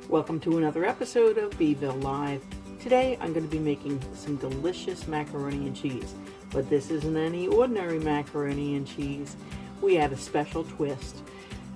Welcome to another episode of Bville Live. Today I'm going to be making some delicious macaroni and cheese, but this isn't any ordinary macaroni and cheese. We add a special twist.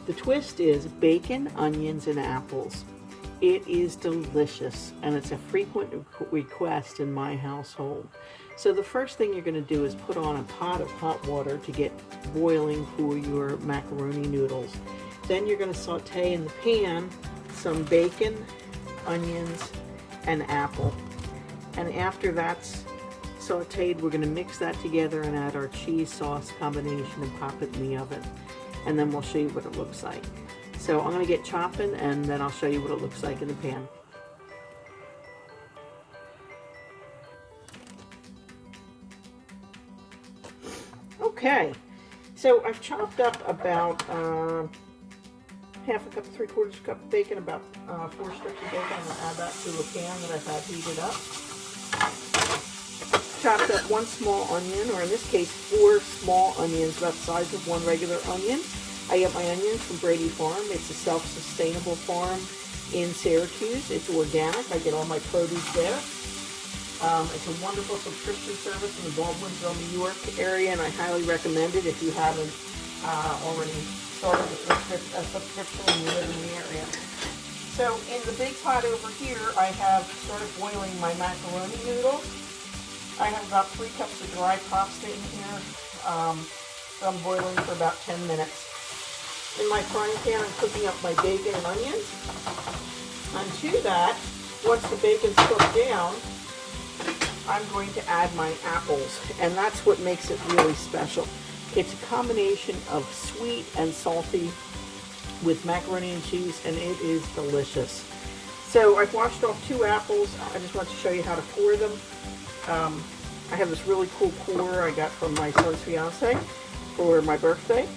The twist is bacon, onions, and apples. It is delicious, and it's a frequent request in my household. So the first thing you're going to do is put on a pot of hot water to get boiling for your macaroni noodles. Then you're going to saute in the pan some bacon, onions, and apple. And after that's sauteed, we're going to mix that together and add our cheese sauce combination and pop it in the oven. And then we'll show you what it looks like. So I'm going to get chopping and then I'll show you what it looks like in the pan. Okay, so I've chopped up about half a cup, 3/4 cup of bacon, about 4 strips of bacon. I'm going to add that to a pan that I've had heated up. Chopped up 1 small onion, or in this case 4 small onions about the size of 1 regular onion. I get my onions from Brady Farm. It's a self-sustainable farm in Syracuse. It's organic. I get all my produce there. It's a wonderful subscription service in the Baldwinsville, New York area, and I highly recommend it if you haven't already started a subscription and you live in the area. So in the big pot over here, I have started boiling my macaroni noodles. I have about 3 cups of dry pasta in here. So I'm boiling for about 10 minutes. In my frying pan, I'm cooking up my bacon and onions. And to that, once the bacon's cooked down, I'm going to add my apples, and that's what makes it really special. It's a combination of sweet and salty with macaroni and cheese, and it is delicious. So I've washed off 2 apples. I just want to show you how to core them. I have this really cool core I got from my son's fiance for my birthday.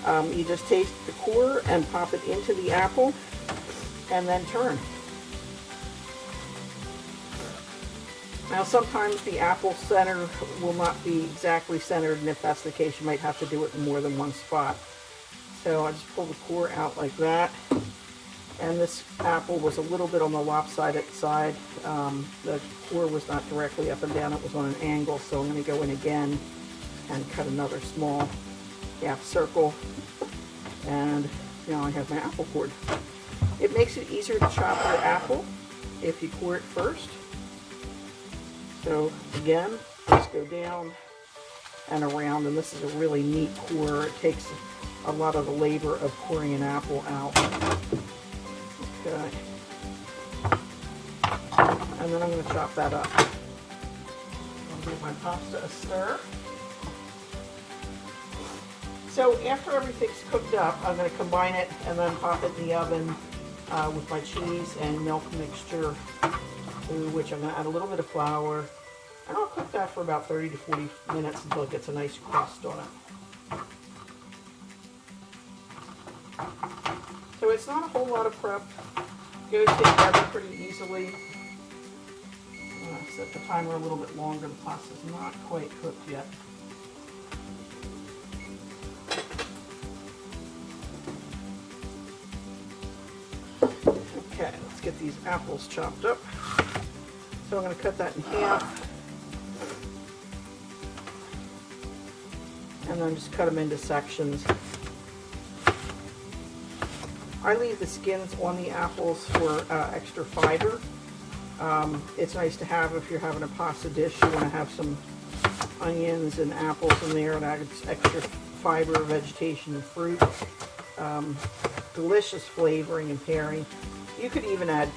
You just taste the core and pop it into the apple and then turn. Now sometimes the apple center will not be exactly centered, and if that's the case you might have to do it in more than one spot. So I just pull the core out like that, and this apple was a little bit on the lopsided side. The core was not directly up and down, it was on an angle, so I'm going to go in again and cut another small half circle, and now I have my apple cored. It makes it easier to chop your apple if you core it first. So again, just go down and around, and this is a really neat core. It takes a lot of the labor of coring an apple out. Okay. And then I'm going to chop that up. I'll give my pasta a stir. So after everything's cooked up, I'm going to combine it and then pop it in the oven with my cheese and milk mixture, which I'm going to add a little bit of flour, and I'll cook that for about 30 to 40 minutes until it gets a nice crust on it. So it's not a whole lot of prep. It goes together pretty easily. I'm going to set the timer a little bit longer. The pasta's not quite cooked yet. Okay, let's get these apples chopped up. So I'm going to cut that in half, and then just cut them into sections. I leave the skins on the apples for extra fiber. It's nice to have if you're having a pasta dish. You want to have some onions and apples in there, and adds extra fiber, vegetation, and fruit. Delicious flavoring and pairing. You could even add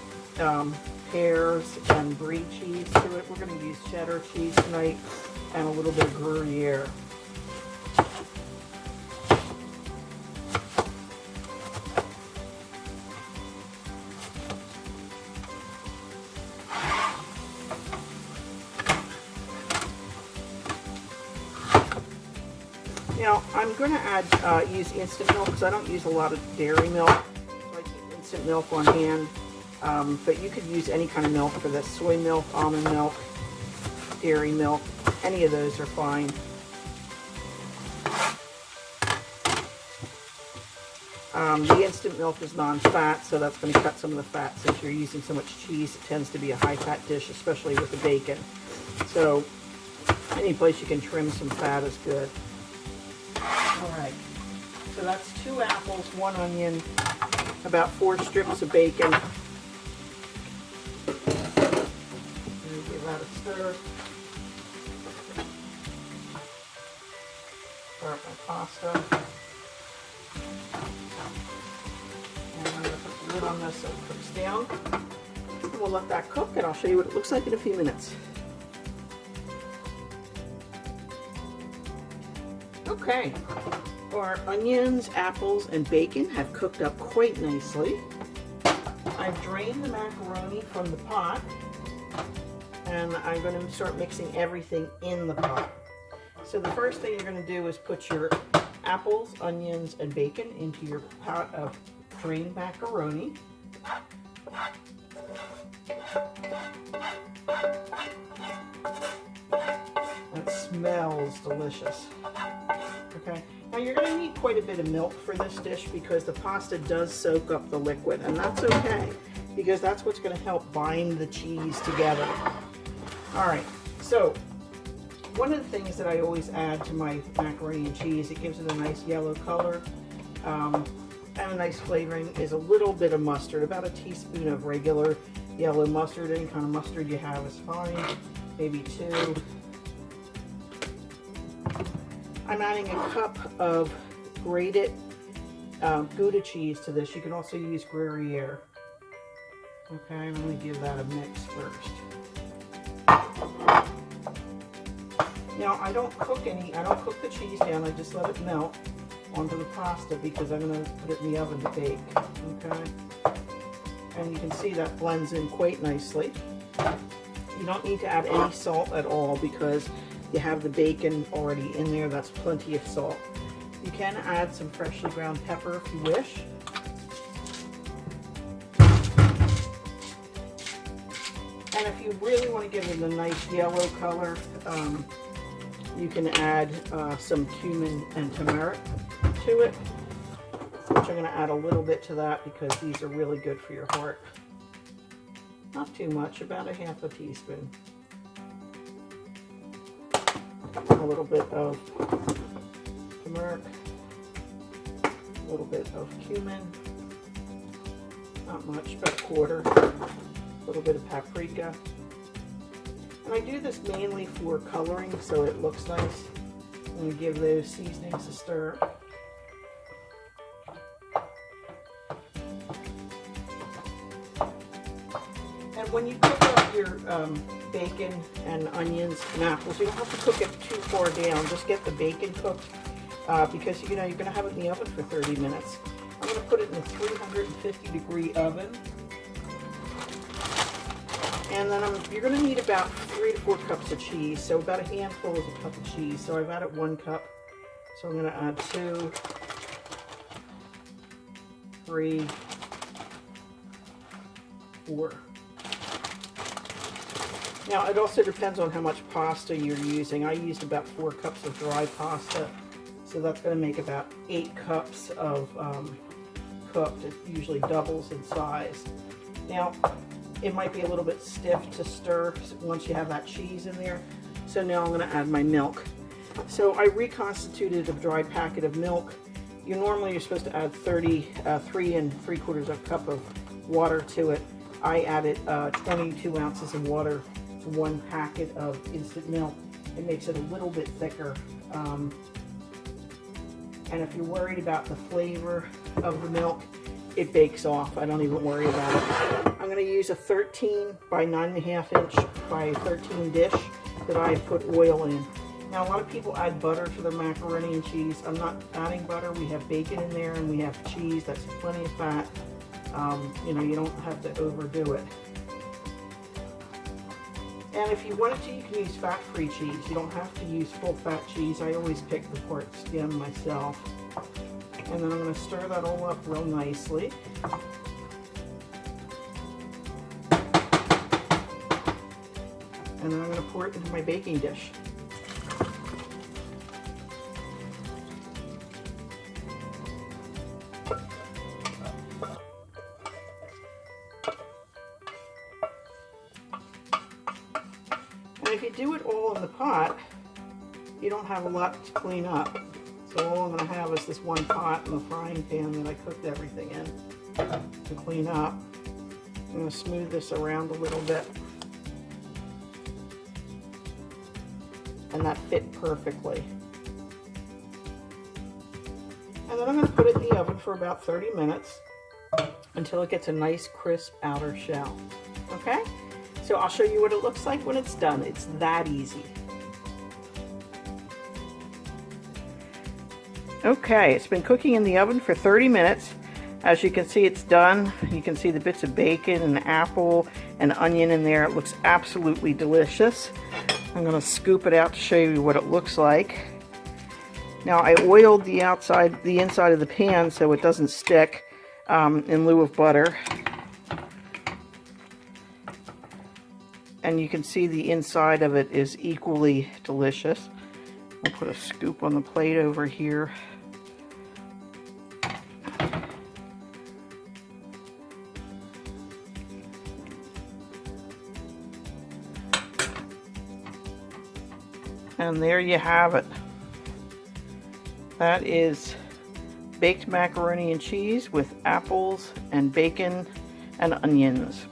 pears and brie cheese to it. We're going to use cheddar cheese tonight and a little bit of Gruyere. Now I'm going to add use instant milk because I don't use a lot of dairy milk. So I keep instant milk on hand. But you could use any kind of milk for this. Soy milk, almond milk, dairy milk, any of those are fine. The instant milk is non-fat, so that's going to cut some of the fat. Since you're using so much cheese, it tends to be a high-fat dish, especially with the bacon. So any place you can trim some fat is good. All right, so that's 2 apples, 1 onion, about 4 strips of bacon. Give that a stir. Start my pasta. And I'm going to put the lid on this so it cooks down. And we'll let that cook, and I'll show you what it looks like in a few minutes. Okay, our onions, apples, and bacon have cooked up quite nicely. I've drained the macaroni from the pot, and I'm going to start mixing everything in the pot. So the first thing you're going to do is put your apples, onions, and bacon into your pot of drained macaroni. That smells delicious. Okay, now you're going to need quite a bit of milk for this dish because the pasta does soak up the liquid, and that's okay because that's what's going to help bind the cheese together. All right, so one of the things that I always add to my macaroni and cheese, it gives it a nice yellow color and a nice flavoring, is a little bit of mustard, about a teaspoon of regular yellow mustard. Any kind of mustard you have is fine, maybe 2. I'm adding a cup of grated Gouda cheese to this. You can also use Gruyere. Okay, I'm going to give that a mix first. Now I don't cook the cheese down, I just let it melt onto the pasta because I'm going to put it in the oven to bake. Okay, and you can see that blends in quite nicely. You don't need to add any salt at all because you have the bacon already in there. That's plenty of salt. You can add some freshly ground pepper if you wish. And if you really want to give it a nice yellow color, you can add some cumin and turmeric to it, which I'm going to add a little bit to that because these are really good for your heart. Not too much, about a half a teaspoon. A little bit of turmeric, a little bit of cumin, not much, about a quarter, a little bit of paprika. And I do this mainly for coloring so it looks nice. I'm going to give those seasonings a stir. And when you cook up your bacon and onions and apples, you don't have to cook it too far down. Just get the bacon cooked because you're going to have it in the oven for 30 minutes. I'm going to put it in a 350-degree oven. And then you're going to need about 3 to 4 cups of cheese. So about a handful is a cup of cheese. So I've added 1 cup. So I'm going to add 2, 3, 4. Now, it also depends on how much pasta you're using. I used about 4 cups of dry pasta, so that's going to make about 8 cups of cooked. It usually doubles in size. Now, it might be a little bit stiff to stir once you have that cheese in there. So now I'm going to add my milk. So I reconstituted a dry packet of milk. You're supposed to add 3 3/4 cup of water to it. I added 22 ounces of water to 1 packet of instant milk. It makes it a little bit thicker. And if you're worried about the flavor of the milk, it bakes off. I don't even worry about it. I'm going to use a 13 by 9.5 inch by 13 dish that I put oil in. Now, a lot of people add butter to their macaroni and cheese. I'm not adding butter. We have bacon in there and we have cheese. That's plenty of fat. You don't have to overdo it. And if you wanted to, you can use fat-free cheese. You don't have to use full-fat cheese. I always pick the pork skin myself. And then I'm going to stir that all up real nicely. And then I'm going to pour it into my baking dish. do it all in the pot, you don't have a lot to clean up. So all I'm going to have is this one pot and the frying pan that I cooked everything in to clean up. I'm going to smooth this around a little bit. And that fit perfectly. And then I'm going to put it in the oven for about 30 minutes until it gets a nice crisp outer shell. Okay? So I'll show you what it looks like when it's done. It's that easy. Okay, it's been cooking in the oven for 30 minutes. As you can see, it's done. You can see the bits of bacon and apple and onion in there. It looks absolutely delicious. I'm going to scoop it out to show you what it looks like. Now, I oiled the inside of the pan so it doesn't stick in lieu of butter. And you can see the inside of it is equally delicious. I'll put a scoop on the plate over here. And there you have it. That is baked macaroni and cheese with apples and bacon and onions.